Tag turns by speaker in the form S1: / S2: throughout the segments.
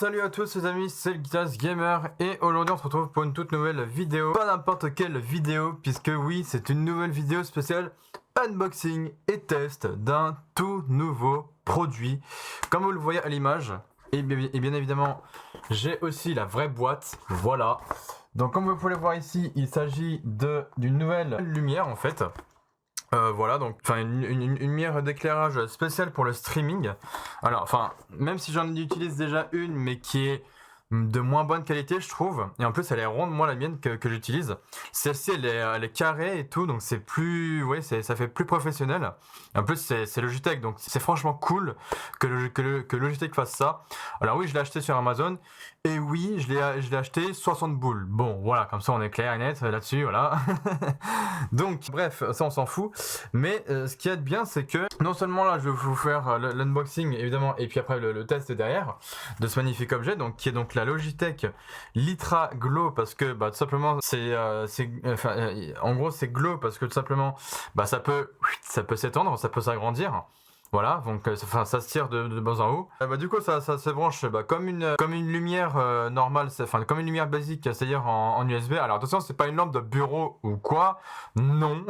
S1: Salut à tous les amis, c'est le Guitas Gamer et aujourd'hui on se retrouve pour une toute nouvelle vidéo. Pas n'importe quelle vidéo puisque oui, c'est une nouvelle vidéo spéciale unboxing et test d'un tout nouveau produit. Comme vous le voyez à l'image, et bien évidemment j'ai aussi la vraie boîte, voilà. Donc comme vous pouvez le voir ici, il s'agit d'une nouvelle lumière en fait. Voilà, donc une lumière d'éclairage spéciale pour le streaming. Alors, même si j'en utilise déjà une, mais qui est de moins bonne qualité, je trouve. Et en plus, elle est ronde, moi la mienne que j'utilise. Celle-ci, elle est carrée et tout, donc c'est plus, ouais, ça fait plus professionnel. Et en plus, c'est Logitech, donc c'est franchement cool que Logitech fasse ça. Alors oui, je l'ai acheté sur Amazon. Et oui, je l'ai acheté 60 boules. Bon, voilà, comme ça on est clair et net là-dessus, voilà. Donc, bref, ça on s'en fout. Mais ce qu'il y a de bien, c'est que non seulement là, je vais vous faire l'unboxing évidemment, et puis après le test derrière de ce magnifique objet, donc qui est donc la Logitech Litra Glow, parce que tout simplement en gros c'est Glow parce que tout simplement ça peut s'étendre, ça peut s'agrandir. Voilà, donc ça se tire de bas en haut. Du coup, ça se branche comme une lumière normale, comme une lumière basique, c'est-à-dire en USB. Alors attention, c'est pas une lampe de bureau ou quoi, non,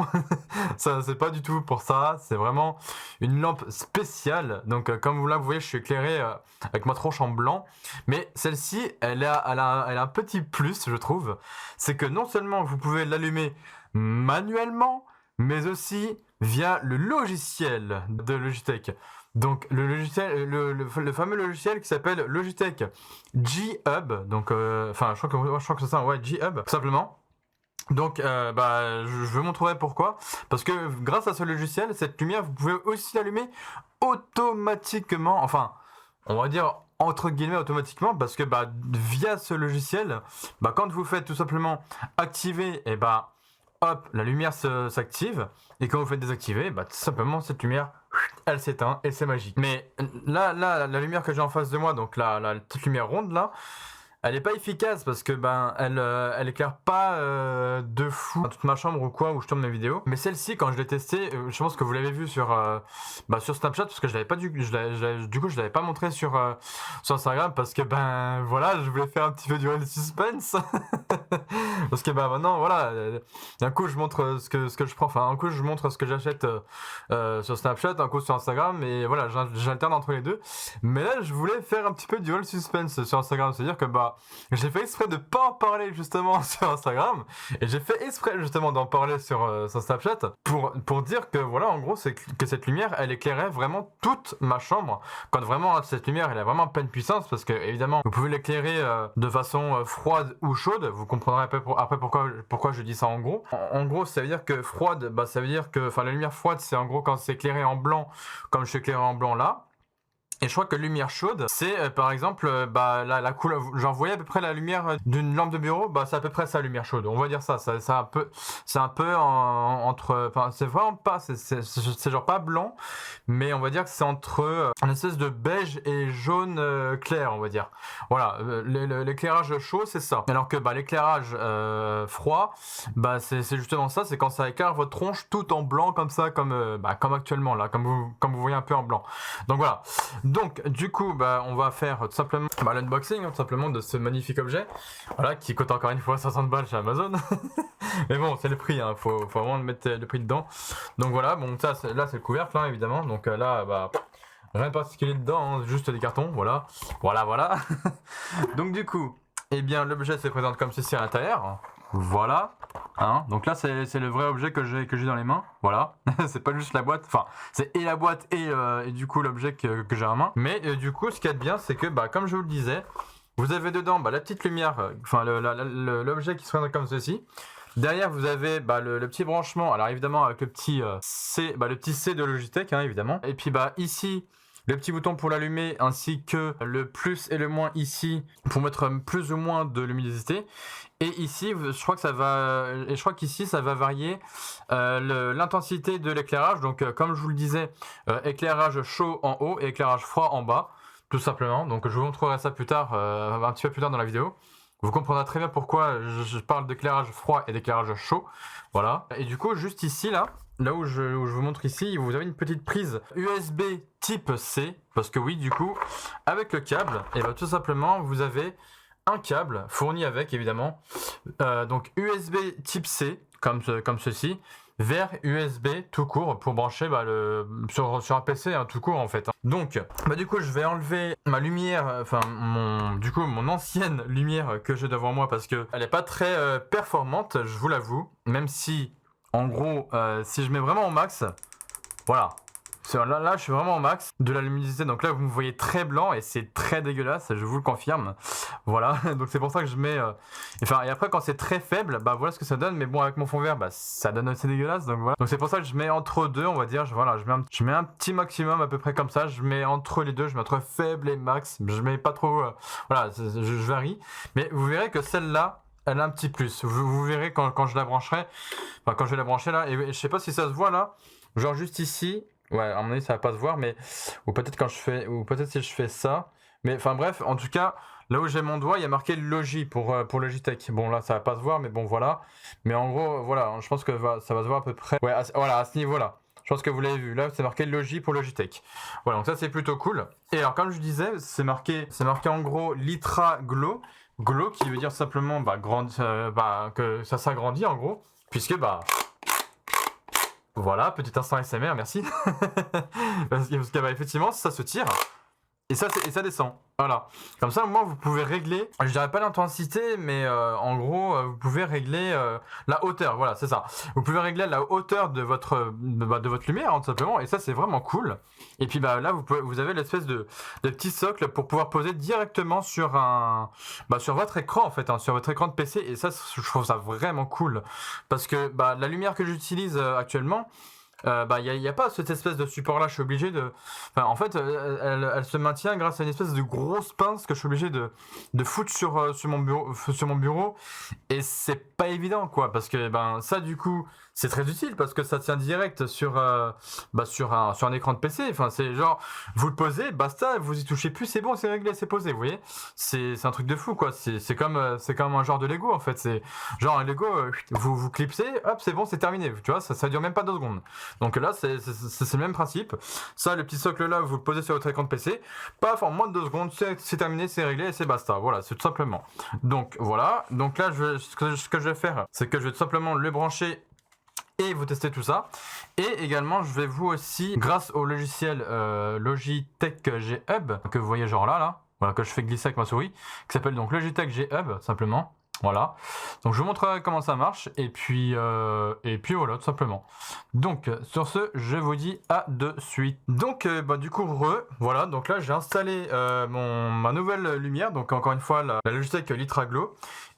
S1: ça c'est pas du tout pour ça. C'est vraiment une lampe spéciale. Donc comme vous voyez, je suis éclairé avec ma tronche en blanc. Mais celle-ci, elle a un petit plus, je trouve, c'est que non seulement vous pouvez l'allumer manuellement, mais aussi via le logiciel de Logitech. Donc le fameux logiciel qui s'appelle Logitech G-Hub. Donc je crois que c'est ça, ouais, G-Hub, tout simplement. Donc je vous montrerai pourquoi. Parce que grâce à ce logiciel, cette lumière, vous pouvez aussi l'allumer automatiquement. Enfin, on va dire entre guillemets automatiquement, parce que via ce logiciel, quand vous faites tout simplement activer, et hop, la lumière s'active, et quand vous faites désactiver, tout simplement cette lumière, elle s'éteint, et c'est magique. Mais là, la lumière que j'ai en face de moi, donc la petite lumière ronde là, elle est pas efficace parce que elle éclaire pas de fou toute ma chambre ou quoi où je tourne mes vidéos. Mais celle-ci, quand je l'ai testée, je pense que vous l'avez vu sur Snapchat, parce que je l'avais pas montré sur Instagram, parce que voilà, je voulais faire un petit peu du suspense. Parce que maintenant voilà, d'un coup je montre ce que je prends, un coup je montre ce que j'achète sur Snapchat, un coup sur Instagram, et voilà, j'alterne entre les deux. Mais là je voulais faire un petit peu du suspense sur Instagram, c'est-à-dire que j'ai fait exprès de pas en parler justement sur Instagram, et j'ai fait exprès justement d'en parler sur Snapchat pour dire que voilà, en gros, c'est que cette lumière, elle éclairait vraiment toute ma chambre, quand vraiment cette lumière, elle a vraiment pleine puissance, parce que évidemment vous pouvez l'éclairer de façon froide ou chaude. Vous comprendrez après pourquoi je dis ça en gros. En gros, ça veut dire que froide, ça veut dire que la lumière froide, c'est en gros quand c'est éclairé en blanc, comme je suis éclairé en blanc là. Et je crois que lumière chaude, c'est par exemple la couleur. J'en voyais à peu près la lumière d'une lampe de bureau, c'est à peu près ça, lumière chaude. On va dire ça. C'est un peu entre. C'est vraiment pas. C'est genre pas blanc, mais on va dire que c'est entre une espèce de beige et jaune clair, on va dire. Voilà, l'éclairage chaud, c'est ça. Alors que l'éclairage froid, c'est justement ça. C'est quand ça éclaire votre tronche tout en blanc comme ça, comme actuellement là, comme vous voyez un peu en blanc. Donc voilà. Donc du coup on va faire tout simplement l'unboxing tout simplement de ce magnifique objet, voilà, qui coûte encore une fois 60 balles chez Amazon. Mais bon, c'est le prix, faut vraiment mettre le prix dedans. Donc voilà, bon, ça là c'est le couvercle évidemment. Donc là rien de particulier dedans, juste des cartons, voilà. Donc du coup, l'objet se présente comme ceci à l'intérieur. Voilà, donc là c'est le vrai objet que j'ai dans les mains, voilà. C'est pas juste la boîte, c'est et la boîte et du coup l'objet que j'ai en main. Mais du coup, ce qu'il y a de bien, c'est que comme je vous le disais, vous avez dedans la petite lumière, l'objet qui se présente comme ceci. Derrière vous avez le petit branchement, alors évidemment avec le petit C, le petit C de Logitech, évidemment. Et puis je le petit bouton pour l'allumer, ainsi que le plus et le moins ici pour mettre plus ou moins de luminosité. Et ici, je crois qu'ici ça va varier l'intensité de l'éclairage. Donc comme je vous le disais, éclairage chaud en haut et éclairage froid en bas, tout simplement. Donc je vous montrerai ça plus tard, un petit peu plus tard dans la vidéo. Vous comprendrez très bien pourquoi je parle d'éclairage froid et d'éclairage chaud. Voilà. Et du coup, juste ici, là où je vous montre ici, vous avez une petite prise USB type C. Parce que oui, du coup, avec le câble, et tout simplement, vous avez un câble fourni avec, évidemment. Donc USB type C, comme ceci, vers USB tout court pour brancher sur un PC tout court en fait. Donc du coup je vais enlever ma lumière, enfin mon ancienne lumière que j'ai devant moi parce que elle est pas très performante, je vous l'avoue, même si en gros si je mets vraiment au max, voilà. Là, je suis vraiment au max de la luminosité. Donc là, vous me voyez très blanc et c'est très dégueulasse, je vous le confirme. Voilà, donc c'est pour ça que je mets... Enfin, et après, quand c'est très faible, voilà ce que ça donne. Mais bon, avec mon fond vert, ça donne assez dégueulasse. Donc voilà. Donc c'est pour ça que je mets entre deux, on va dire. Voilà, je mets un petit maximum à peu près comme ça. Je mets entre les deux, je mets entre faible et max. Je mets pas trop... voilà, je varie. Mais vous verrez que celle-là, elle a un petit plus. Vous verrez quand je la brancherai. Enfin, quand je vais la brancher là. Et je sais pas si ça se voit là. Genre juste ici. Ouais, à mon avis, ça va pas se voir, mais ou peut-être si je fais ça. Mais enfin bref, en tout cas, là où j'ai mon doigt, il y a marqué Logi pour Logitech. Bon là, ça va pas se voir, mais bon voilà. Mais en gros, voilà, je pense que ça va se voir à peu près. Ouais, voilà, à ce niveau-là. Je pense que vous l'avez vu. Là, c'est marqué Logi pour Logitech. Voilà, donc ça c'est plutôt cool. Et alors, comme je disais, c'est marqué en gros Litra Glow. Glow qui veut dire simplement que ça s'agrandit en gros, puisque voilà, petit instant SMR, merci. parce que effectivement, ça se tire et ça descend. Voilà. Comme ça, au moins, vous pouvez régler, je dirais pas l'intensité, mais en gros, vous pouvez régler la hauteur. Voilà, c'est ça. Vous pouvez régler la hauteur de votre lumière, tout simplement. Et ça, c'est vraiment cool. Et puis là, vous avez l'espèce de petit socle pour pouvoir poser directement sur sur votre écran, en fait, sur votre écran de PC. Et ça, je trouve ça vraiment cool. Parce que la lumière que j'utilise actuellement, y a pas cette espèce de support là, je suis obligé de... Enfin, en fait, elle se maintient grâce à une espèce de grosse pince que je suis obligé de foutre sur mon bureau. Et c'est pas évident, quoi, parce que ça, du coup, c'est très utile parce que ça tient direct sur un écran de PC. Enfin, c'est genre, vous le posez, basta, vous y touchez plus, c'est bon, c'est réglé, c'est posé, vous voyez. C'est un truc de fou, quoi. C'est comme un genre de Lego, en fait. C'est genre un Lego, vous clipsez, hop, c'est bon, c'est terminé. Tu vois, ça dure même pas 2 secondes. Donc là, c'est le même principe. Ça, le petit socle là, vous le posez sur votre écran de PC. Paf, en moins de 2 secondes, c'est terminé, c'est réglé et c'est basta. Voilà, c'est tout simplement. Donc voilà. Donc là, ce que je vais faire, c'est que je vais tout simplement le brancher et vous testez tout ça. Et également, je vais vous aussi, grâce au logiciel Logitech G Hub, que vous voyez genre là, voilà, que je fais glisser avec ma souris, qui s'appelle donc Logitech G Hub, simplement. Voilà. Donc je vous montrerai comment ça marche et puis voilà, tout simplement. Donc sur ce, je vous dis à de suite. Donc du coup voilà, donc là j'ai installé ma nouvelle lumière, donc encore une fois la Logitech Litra Glow.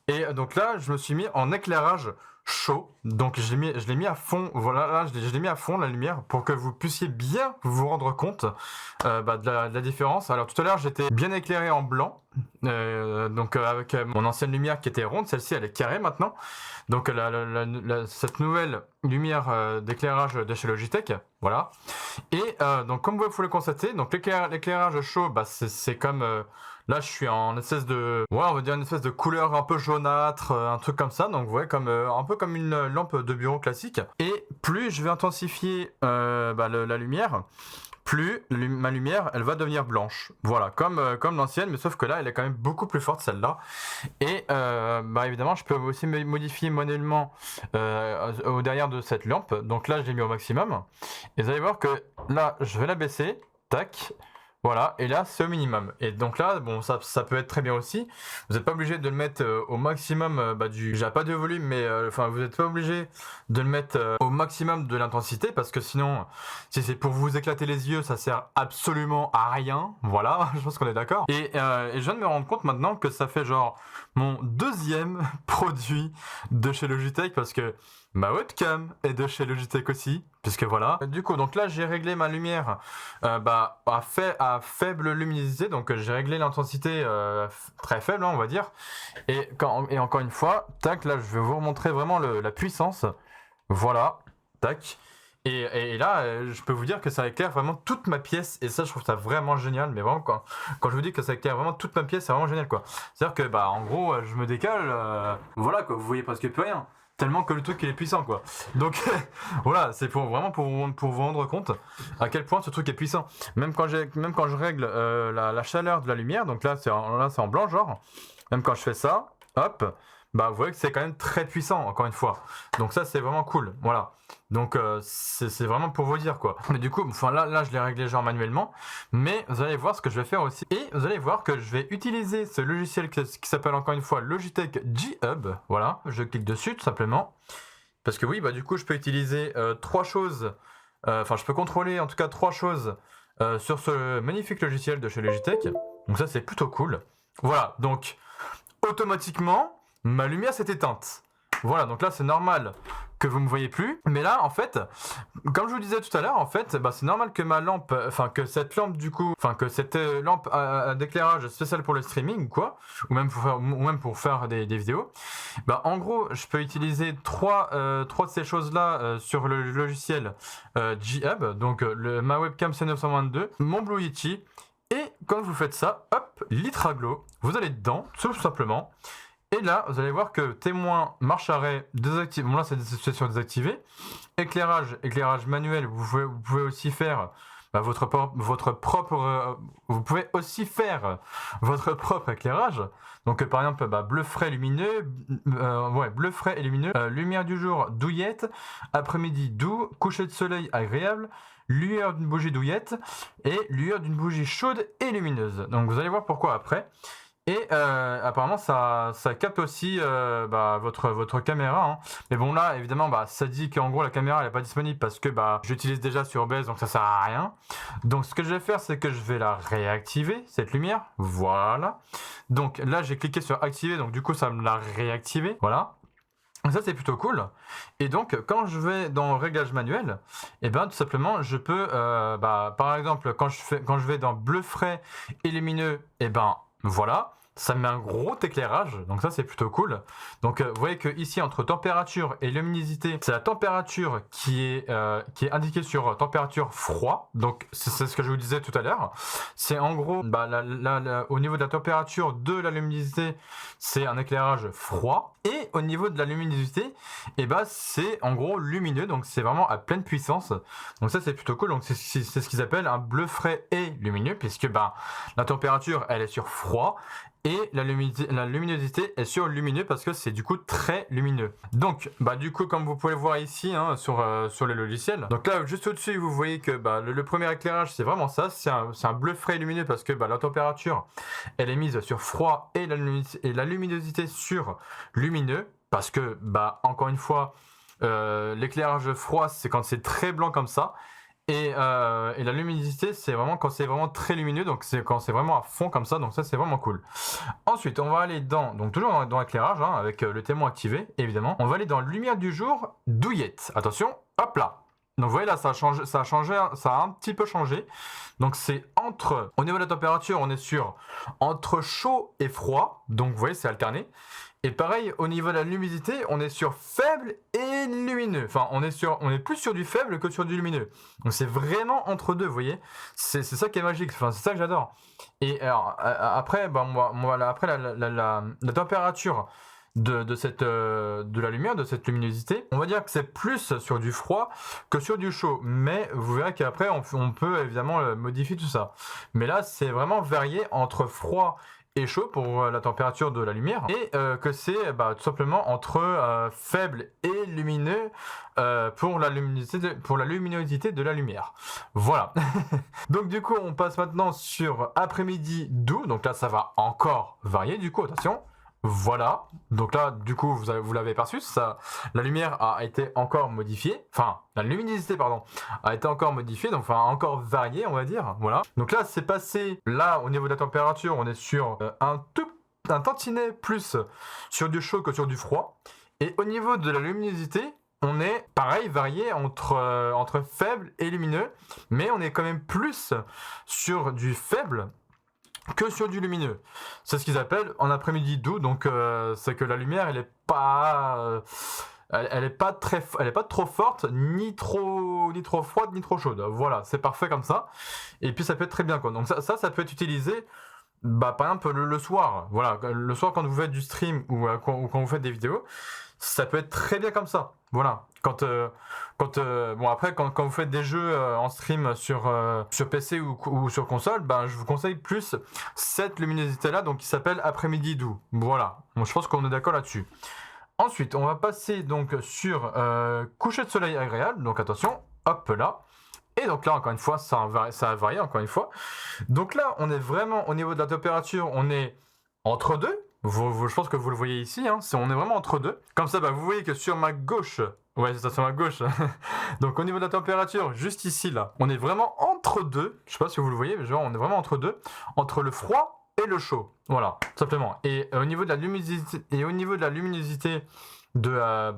S1: Et donc là, je me suis mis en éclairage chaud. Donc je l'ai mis à fond. Voilà, là je l'ai mis à fond la lumière pour que vous puissiez bien vous rendre compte de la différence. Alors tout à l'heure, j'étais bien éclairé en blanc. Donc avec mon ancienne lumière qui était ronde, celle-ci elle est carrée maintenant. Donc cette nouvelle lumière d'éclairage de chez Logitech, voilà. Et donc comme vous pouvez le constater, donc l'éclairage chaud, c'est comme là je suis en espèce de, ouais, on va dire une espèce de couleur un peu jaunâtre, un truc comme ça. Donc ouais, un peu comme une lampe de bureau classique. Et plus je vais intensifier la lumière, plus ma lumière elle va devenir blanche, voilà, comme l'ancienne, mais sauf que là elle est quand même beaucoup plus forte, celle-là. Et évidemment je peux aussi modifier manuellement au derrière de cette lampe. Donc là je l'ai mis au maximum et vous allez voir que là je vais la baisser, tac, voilà, et là c'est au minimum. Et donc là, bon, ça peut être très bien aussi. Vous n'êtes pas obligé de le mettre au maximum j'ai pas de volume, mais vous n'êtes pas obligé de le mettre au maximum de l'intensité, parce que sinon, si c'est pour vous éclater les yeux, ça sert absolument à rien. Voilà, je pense qu'on est d'accord. Et je viens de me rendre compte maintenant que ça fait genre mon deuxième produit de chez Logitech, parce que ma webcam est de chez Logitech aussi, puisque voilà. Du coup, donc là, j'ai réglé ma lumière à faible luminosité, donc j'ai réglé l'intensité très faible, on va dire. Et encore une fois, tac, là, je vais vous montrer vraiment la puissance. Voilà, tac. Et là, je peux vous dire que ça éclaire vraiment toute ma pièce. Et ça, je trouve ça vraiment génial. Mais vraiment, quand je vous dis que ça éclaire vraiment toute ma pièce, c'est vraiment génial, quoi. C'est-à-dire que, bah, en gros, je me décale. Voilà, quoi. Vous voyez presque plus rien. Tellement que le truc, il est puissant, quoi. Donc, voilà, c'est vraiment pour vous rendre compte à quel point ce truc est puissant. Même quand je règle la chaleur de la lumière, donc là, c'est en blanc, genre. Même quand je fais ça, hop, bah, vous voyez que c'est quand même très puissant, encore une fois. Donc ça, c'est vraiment cool, voilà. Donc c'est vraiment pour vous dire, quoi. Mais du coup, enfin là je l'ai réglé genre manuellement, mais vous allez voir ce que je vais faire aussi. Et vous allez voir que je vais utiliser ce logiciel qui s'appelle encore une fois Logitech G-Hub, voilà. Je clique dessus tout simplement. Parce que oui, bah du coup, je peux utiliser trois choses, enfin je peux contrôler en tout cas trois choses sur ce magnifique logiciel de chez Logitech. Donc ça, c'est plutôt cool. Voilà, donc automatiquement, ma lumière s'est éteinte. Voilà, donc là c'est normal que vous me voyez plus. Mais là, en fait, comme je vous disais tout à l'heure, en fait, bah, c'est normal que ma lampe, enfin que cette lampe du coup, enfin que cette lampe d'éclairage spécial pour le streaming ou quoi, ou même pour faire des vidéos, bah en gros, je peux utiliser trois de ces choses-là sur le logiciel G-Hub, donc ma webcam C922, mon Blue Yeti, et quand vous faites ça, hop, l'Itraglo, vous allez dedans, tout simplement. Et là, vous allez voir que témoin, marche arrêt, désactivé. Bon là, c'est sur désactivé. Éclairage manuel. Vous pouvez aussi faire votre propre. Vous pouvez aussi faire votre propre éclairage. Donc par exemple, bleu frais lumineux, bleu frais et lumineux. Lumière du jour douillette. Après-midi doux. Coucher de soleil agréable. Lueur d'une bougie douillette et lueur d'une bougie chaude et lumineuse. Donc vous allez voir pourquoi après. Et apparemment ça capte aussi votre caméra, hein. Mais bon là évidemment ça dit qu'en gros la caméra elle est pas disponible parce que j'utilise déjà sur OBS, donc ça sert à rien. Donc ce que je vais faire, c'est que je vais la réactiver, cette lumière, voilà. Donc là j'ai cliqué sur activer, donc du coup ça me l'a réactivé, voilà. Ça c'est plutôt cool. Et donc quand je vais dans réglage manuel, et tout simplement je peux par exemple quand je vais dans bleu frais et lumineux, voilà, ça met un gros éclairage, donc ça c'est plutôt cool. Donc vous voyez que ici entre température et luminosité, c'est la température qui est indiquée sur température froid. Donc c'est ce que je vous disais tout à l'heure. C'est en gros au niveau de la température de la luminosité, c'est un éclairage froid. Et au niveau de la luminosité, c'est en gros lumineux, donc c'est vraiment à pleine puissance. Donc ça c'est plutôt cool. Donc c'est ce qu'ils appellent un bleu frais et lumineux, puisque la température elle est sur froid et la luminosité est sur lumineux parce que c'est du coup très lumineux. Donc du coup comme vous pouvez le voir ici sur les logiciels, donc là juste au dessus vous voyez que le premier éclairage c'est vraiment ça, c'est un bleu frais et lumineux parce que la température elle est mise sur froid et la luminosité sur lumineux parce que encore une fois l'éclairage froid c'est quand c'est très blanc comme ça. Et la luminosité, c'est vraiment quand c'est vraiment très lumineux, donc c'est quand c'est vraiment à fond comme ça, donc ça c'est vraiment cool. Ensuite, on va aller donc toujours dans l'éclairage, avec le témoin activé, évidemment. On va aller dans lumière du jour, douillette. Attention, hop là. Donc vous voyez là, ça a un petit peu changé. Donc c'est au niveau de la température, on est sur entre chaud et froid, donc vous voyez c'est alterné. Et pareil, au niveau de la luminosité, on est sur faible et lumineux. Enfin, on est plus sur du faible que sur du lumineux. Donc c'est vraiment entre deux, vous voyez. C'est ça qui est magique. Enfin, c'est ça que j'adore. Et alors, après, après la température de la lumière, de cette luminosité, on va dire que c'est plus sur du froid que sur du chaud. Mais vous verrez qu'après, on peut évidemment modifier tout ça. Mais là, c'est vraiment varié entre froid et chaud pour la température de la lumière et que c'est tout simplement entre faible et lumineux pour la luminosité de la lumière. Voilà. Donc du coup on passe maintenant sur après-midi doux, donc là ça va encore varier du coup, attention. Voilà, donc là du coup vous l'avez perçu, la lumière a été encore modifiée, enfin la luminosité pardon a été encore modifiée, donc encore variée on va dire, voilà. Donc là c'est passé, là au niveau de la température on est sur un tantinet plus sur du chaud que sur du froid, et au niveau de la luminosité on est pareil varié entre faible et lumineux, mais on est quand même plus sur du faible que sur du lumineux. C'est ce qu'ils appellent en après-midi doux, donc c'est que la lumière elle est pas elle est pas trop forte, ni trop froide, ni trop chaude. Voilà, c'est parfait comme ça. Et puis ça peut être très bien quoi. Donc ça peut être utilisé, bah par exemple le soir. Voilà, le soir quand vous faites du stream ou quand vous faites des vidéos, ça peut être très bien comme ça. Voilà. Bon après quand vous faites des jeux en stream sur PC ou sur console, ben je vous conseille plus cette luminosité là, donc qui s'appelle après-midi doux. Voilà. Bon, je pense qu'on est d'accord là-dessus. Ensuite, on va passer donc sur coucher de soleil agréable. Donc attention, hop là. Et donc là, encore une fois, ça a varié encore une fois. Donc là, on est vraiment au niveau de la température, on est entre deux. Je pense que vous le voyez ici, hein, on est vraiment entre deux. Comme ça, bah, vous voyez que sur ma gauche, ouais, c'est ça, sur ma gauche. Donc au niveau de la température, juste ici, là, on est vraiment entre deux. Je sais pas si vous le voyez, mais genre, on est vraiment entre deux. Entre le froid et le chaud. Voilà, simplement. Et au niveau de la luminosité, de la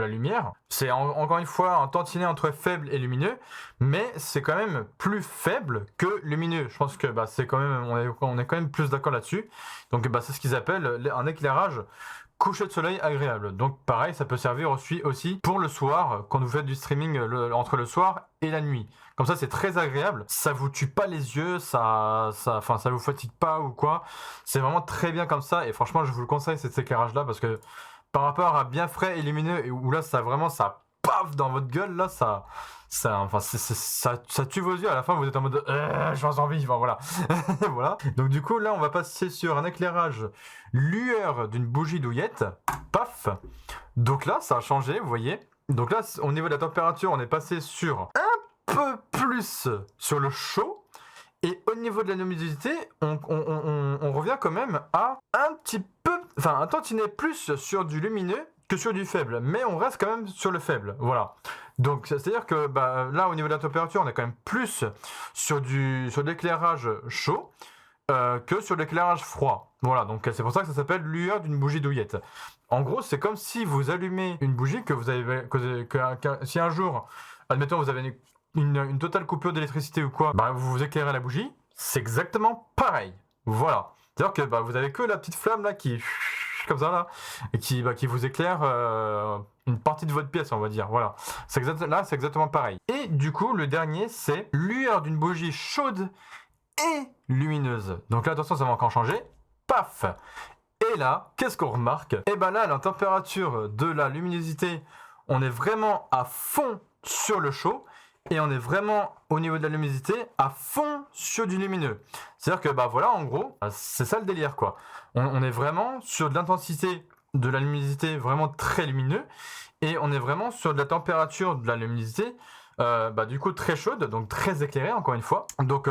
S1: lumière, c'est encore une fois un tantinet entre faible et lumineux, mais c'est quand même plus faible que lumineux. Je pense que c'est quand même, on est quand même plus d'accord là-dessus. Donc c'est ce qu'ils appellent un éclairage coucher de soleil agréable. Donc pareil, ça peut servir aussi pour le soir, quand vous faites du streaming entre le soir et la nuit. Comme ça, c'est très agréable. Ça vous tue pas les yeux, ça vous fatigue pas ou quoi. C'est vraiment très bien comme ça. Et franchement, je vous le conseille cet éclairage-là parce que par rapport à bien frais et lumineux, où là, ça paf dans votre gueule, là, ça tue vos yeux. À la fin, vous êtes en mode je suis en envie. Enfin, voilà. Voilà. Donc du coup, là, on va passer sur un éclairage lueur d'une bougie douillette. Paf. Donc là, ça a changé, vous voyez. Donc là, au niveau de la température, on est passé sur un peu plus sur le chaud. Et au niveau de la luminosité, on revient quand même à un petit peu, enfin un tantinet plus sur du lumineux que sur du faible, mais on reste quand même sur le faible, voilà. Donc c'est-à-dire que là au niveau de la température, on est quand même plus sur l'éclairage chaud que sur l'éclairage froid. Voilà, donc c'est pour ça que ça s'appelle lueur d'une bougie douillette. En gros, c'est comme si vous allumez une bougie si un jour, admettons, vous avez une totale coupure d'électricité ou quoi, vous éclairez la bougie, c'est exactement pareil. Voilà. C'est-à-dire que vous avez que la petite flamme là qui comme ça là et qui vous éclaire une partie de votre pièce, on va dire. Voilà. Là, c'est exactement pareil. Et du coup, le dernier, c'est lueur d'une bougie chaude et lumineuse. Donc là, attention, ça va encore changer. Paf. Et là, qu'est-ce qu'on remarque? Et là, la température de la luminosité, on est vraiment à fond sur le chaud. Et on est vraiment au niveau de la luminosité à fond sur du lumineux. C'est-à-dire que voilà, en gros, c'est ça le délire quoi. On est vraiment sur de l'intensité de la luminosité vraiment très lumineux et on est vraiment sur de la température de la luminosité du coup très chaude, donc très éclairée encore une fois. Donc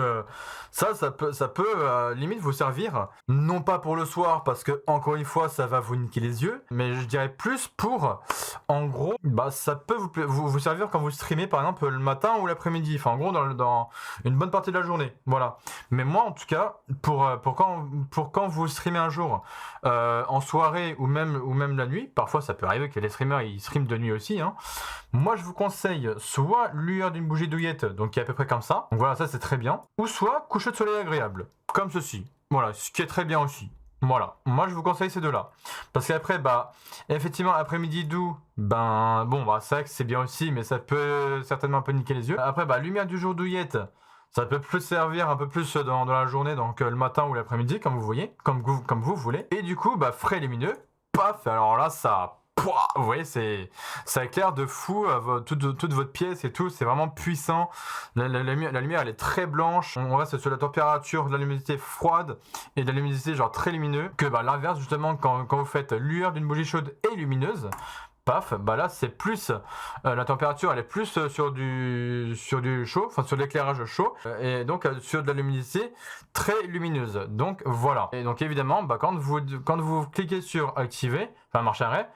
S1: ça peut limite vous servir, non pas pour le soir parce que encore une fois ça va vous niquer les yeux, mais je dirais plus pour, en gros, ça peut vous servir quand vous streamez par exemple le matin ou l'après-midi, enfin en gros dans une bonne partie de la journée, voilà. Mais moi en tout cas, pour quand vous streamez un jour en soirée ou même la nuit, parfois ça peut arriver que les streamers ils streament de nuit aussi, hein. Moi je vous conseille soit lueur d'une bougie douillette, donc qui est à peu près comme ça, donc voilà, ça c'est très bien, ou soit coucher de soleil agréable, comme ceci, voilà, ce qui est très bien aussi. Voilà, moi je vous conseille ces deux-là. Parce qu'après, effectivement, après-midi doux, c'est vrai que c'est bien aussi, mais ça peut certainement un peu niquer les yeux. Après, lumière du jour douillette, ça peut plus servir un peu plus dans la journée, donc le matin ou l'après-midi, comme vous voyez, comme vous voulez. Et du coup, frais lumineux, paf, alors là, vous voyez, ça éclaire de fou toute votre pièce et tout, c'est vraiment puissant. La lumière elle est très blanche, on reste sur la température de la luminosité froide et de la luminosité genre très lumineux. Que l'inverse justement quand vous faites lueur d'une bougie chaude et lumineuse, paf, là c'est plus la température elle est plus sur du chaud, enfin sur l'éclairage chaud et donc sur de la luminosité très lumineuse. Donc voilà. Et donc évidemment quand vous cliquez sur activer, enfin marche arrêt,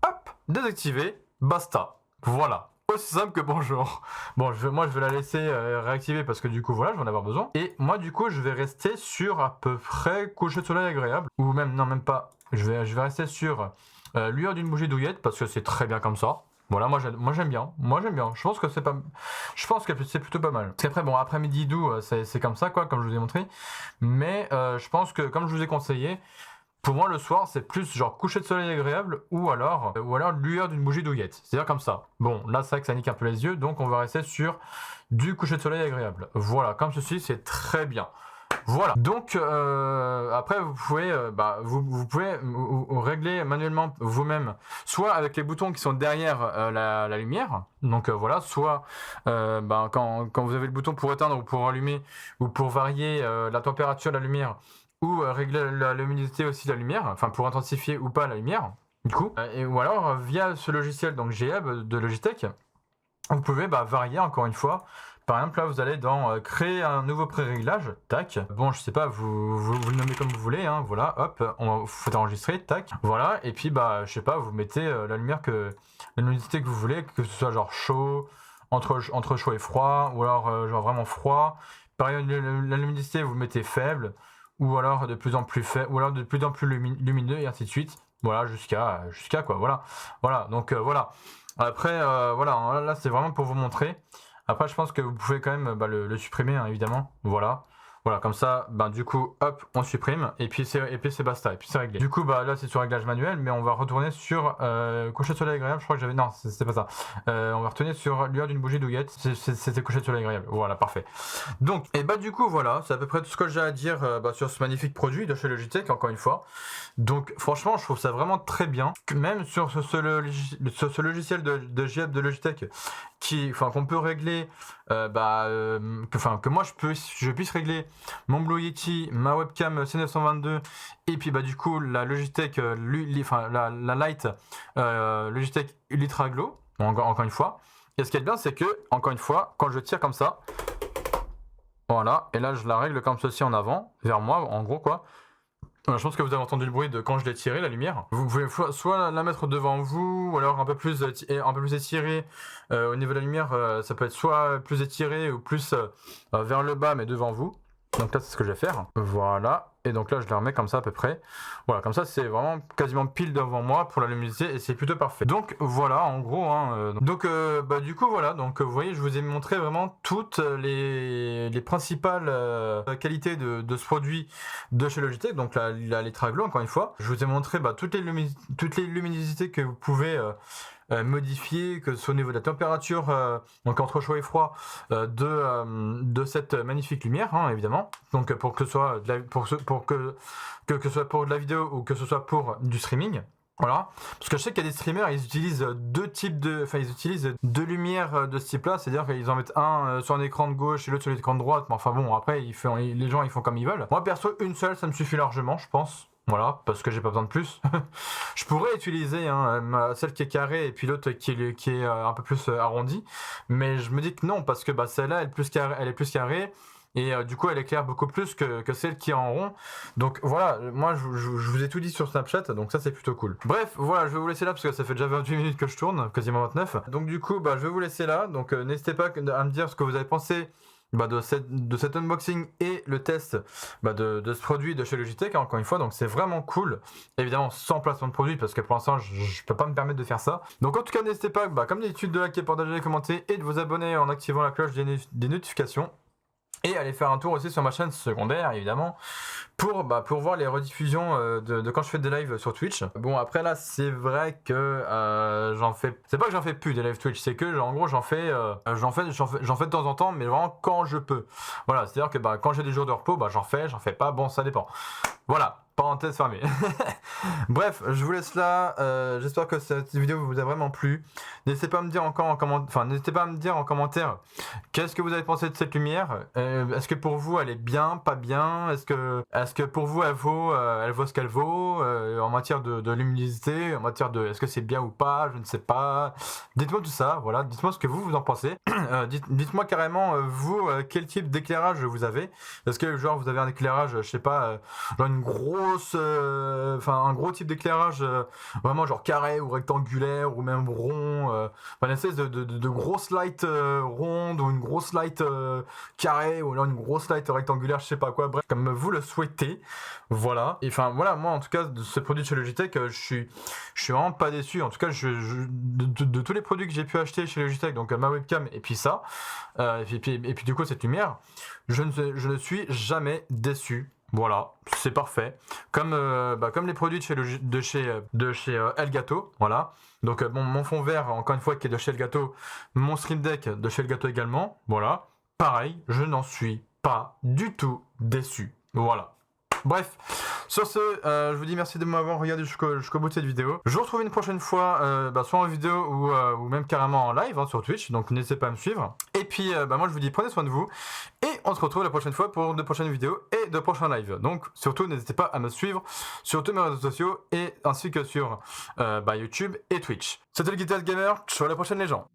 S1: hop, désactiver, basta. Voilà. Aussi simple que bonjour. Bon, moi je vais la laisser réactiver parce que du coup voilà, je vais en avoir besoin. Et moi du coup je vais rester sur à peu près coucher de soleil agréable. Ou même, non même pas. Je vais rester sur lueur d'une bougie douillette parce que c'est très bien comme ça. Voilà, moi j'aime bien. Je pense que c'est plutôt pas mal. Parce qu'après, après-midi doux, c'est comme ça quoi, comme je vous ai montré. Mais je pense que comme je vous ai conseillé, Pour moi, le soir, c'est plus genre coucher de soleil agréable ou alors lueur d'une bougie douillette. C'est-à-dire comme ça. Bon, là, c'est vrai que ça nique un peu les yeux, donc on va rester sur du coucher de soleil agréable. Voilà, comme ceci, c'est très bien. Voilà. Donc après, vous pouvez, vous pouvez régler manuellement vous-même, soit avec les boutons qui sont derrière la lumière. Donc voilà, soit quand vous avez le bouton pour éteindre ou pour allumer ou pour varier la température de la lumière, ou régler la luminosité aussi de la lumière, enfin pour intensifier ou pas la lumière, du coup. Ou alors via ce logiciel, donc GEB de Logitech, vous pouvez varier encore une fois. Par exemple, là, vous allez dans créer un nouveau pré-réglage, tac. Bon, je sais pas, vous le nommez comme vous voulez, hein, voilà, hop, vous faites enregistrer, tac. Voilà, et puis, je sais pas, vous mettez la luminosité que vous voulez, que ce soit genre chaud, entre chaud et froid, ou alors genre vraiment froid. Pareil, la luminosité, vous mettez faible, ou alors de plus en plus faible, ou alors de plus en plus lumineux, et ainsi de suite. Voilà, jusqu'à quoi, voilà. Voilà, donc voilà. Après, voilà, là, c'est vraiment pour vous montrer. Après, je pense que vous pouvez quand même le supprimer, hein, évidemment. Voilà. Voilà, comme ça, du coup, hop, on supprime, et puis c'est basta, et puis c'est réglé. Du coup, là, c'est sur réglage manuel, mais on va retourner sur coucher de soleil agréable. Je crois que j'avais... Non, c'était pas ça. On va retourner sur lueur d'une bougie douillette. C'était coucher de soleil agréable. Voilà, parfait. Donc, et du coup, voilà, c'est à peu près tout ce que j'ai à dire sur ce magnifique produit de chez Logitech, encore une fois. Donc, franchement, je trouve ça vraiment très bien. Même sur ce logiciel de GEB de Logitech, qu'on peut régler, que moi je puisse régler mon Blue Yeti, ma webcam C922, et puis du coup la Logitech, la Lite Logitech Ultra Glow, encore une fois. Et ce qui est bien, c'est que, encore une fois, quand je tire comme ça, voilà, et là je la règle comme ceci en avant, vers moi, en gros quoi. Je pense que vous avez entendu le bruit de quand je l'ai tiré, la lumière. Vous pouvez soit la mettre devant vous, ou alors un peu plus étiré. Au niveau de la lumière, ça peut être soit plus étiré ou plus vers le bas, mais devant vous. Donc là, c'est ce que je vais faire. Voilà. Et donc là, je la remets comme ça à peu près. Voilà, comme ça, c'est vraiment quasiment pile devant moi pour la luminosité et c'est plutôt parfait. Donc voilà, en gros. Du coup, voilà. Donc vous voyez, je vous ai montré vraiment toutes les principales qualités de ce produit de chez Logitech. Donc la Ultra Glow, encore une fois. Je vous ai montré toutes les luminosités que vous pouvez modifier, que ce soit au niveau de la température, donc entre chaud et froid, de cette magnifique lumière, hein, évidemment. Donc pour que ce soit que ce soit pour de la vidéo ou que ce soit pour du streaming. Voilà, parce que je sais qu'il y a des streamers, ils utilisent ils utilisent deux lumières de ce type-là, c'est-à-dire qu'ils en mettent un sur un écran de gauche et l'autre sur l'écran de droite. Mais enfin bon, après les gens ils font comme ils veulent. Moi perso, une seule, ça me suffit largement, je pense. Voilà, parce que j'ai pas besoin de plus. Je pourrais utiliser celle qui est carrée et puis l'autre qui est un peu plus arrondie, mais je me dis que non, parce que celle-là elle est plus carrée. Et du coup, elle éclaire beaucoup plus que celle qui est en rond. Donc voilà, moi je vous ai tout dit sur Snapchat, donc ça c'est plutôt cool. Bref, voilà, je vais vous laisser là parce que ça fait déjà 28 minutes que je tourne, quasiment 29. Donc du coup, je vais vous laisser là. Donc n'hésitez pas à me dire ce que vous avez pensé de cet unboxing et le test de ce produit de chez Logitech, hein, encore une fois. Donc c'est vraiment cool. Évidemment, sans placement de produit parce que pour l'instant, je peux pas me permettre de faire ça. Donc en tout cas, n'hésitez pas, comme d'habitude, de liker, partager, commenter et de vous abonner en activant la cloche des notifications. Et aller faire un tour aussi sur ma chaîne secondaire, évidemment, pour voir les rediffusions de quand je fais des lives sur Twitch. Bon, après là, c'est vrai que j'en fais... C'est pas que j'en fais plus des lives Twitch, c'est que en gros j'en fais de temps en temps, mais vraiment quand je peux. Voilà, c'est-à-dire que quand j'ai des jours de repos, j'en fais pas, bon, ça dépend. Voilà. Parenthèse fermée. Bref, je vous laisse là. J'espère que cette vidéo vous a vraiment plu. N'hésitez pas à me dire n'hésitez pas à me dire en commentaire qu'est-ce que vous avez pensé de cette lumière. Est-ce que pour vous elle est bien, pas bien? Est-ce que pour vous elle vaut ce qu'elle vaut en matière de luminosité, en matière de est-ce que c'est bien ou pas? Je ne sais pas. Dites-moi tout ça. Voilà. Dites-moi ce que vous en pensez. Dites-moi carrément vous quel type d'éclairage vous avez. Est-ce que genre vous avez un éclairage, je sais pas, genre une grosse un gros type d'éclairage vraiment genre carré ou rectangulaire ou même rond, une espèce de grosse light ronde ou une grosse light carrée ou alors une grosse light rectangulaire, je sais pas quoi, bref, comme vous le souhaitez. Voilà. Et voilà, moi en tout cas de ce produit de chez Logitech, je suis vraiment pas déçu. En tout cas, de tous les produits que j'ai pu acheter chez Logitech, donc ma webcam et puis ça, et puis du coup cette lumière, je ne suis jamais déçu. Voilà, c'est parfait. Comme, comme les produits de chez Elgato, voilà. Donc bon, mon fond vert, encore une fois, qui est de chez Elgato, mon Stream Deck de chez Elgato également, voilà. Pareil, je n'en suis pas du tout déçu. Voilà. Bref, sur ce, je vous dis merci de m'avoir regardé jusqu'au bout de cette vidéo. Je vous retrouve une prochaine fois, soit en vidéo ou même carrément en live sur Twitch, donc n'hésitez pas à me suivre. Et puis, moi je vous dis prenez soin de vous, et on se retrouve la prochaine fois pour de prochaines vidéos et de prochains lives. Donc surtout, n'hésitez pas à me suivre sur tous mes réseaux sociaux, et ainsi que sur YouTube et Twitch. C'était le Guitar Gamer, ciao à la prochaine les gens.